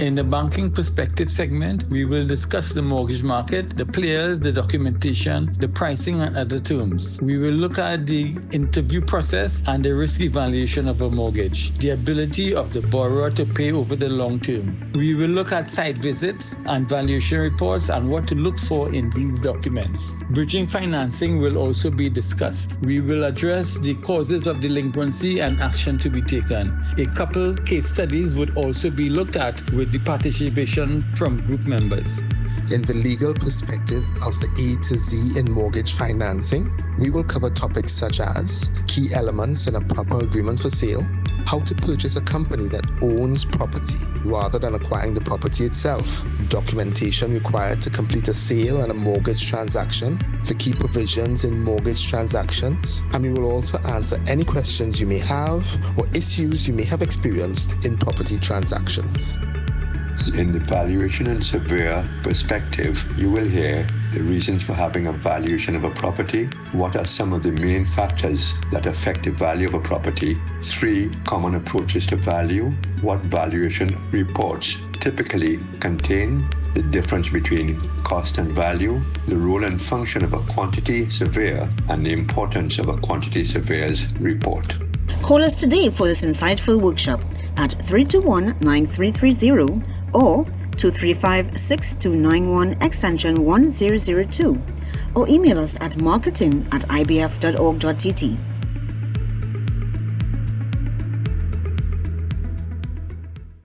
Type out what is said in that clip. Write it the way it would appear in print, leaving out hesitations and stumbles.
In the banking perspective segment, we will discuss the mortgage market, the players, the documentation, the pricing and other terms. We will look at the interview process and the risk evaluation of a mortgage, the ability of the borrower to pay over the long term. We will look at site visits and valuation reports and what to look for in these documents. Bridging financing will also be discussed. We will address the causes of delinquency and action to be taken. A couple case studies would also be looked at with the participation from group members. In the legal perspective of the A to Z in mortgage financing, we will cover topics such as key elements in a proper agreement for sale, how to purchase a company that owns property rather than acquiring the property itself, documentation required to complete a sale and a mortgage transaction, the key provisions in mortgage transactions, and we will also answer any questions you may have or issues you may have experienced in property transactions. In the valuation and surveyor perspective, you will hear the reasons for having a valuation of a property, what are some of the main factors that affect the value of a property, 3 common approaches to value, what valuation reports typically contain, the difference between cost and value, the role and function of a quantity surveyor, and the importance of a quantity surveyor's report. Call us today for this insightful workshop at 321-9330 or 235-6291 extension 1002 or email us at marketing@ibf.org.tt.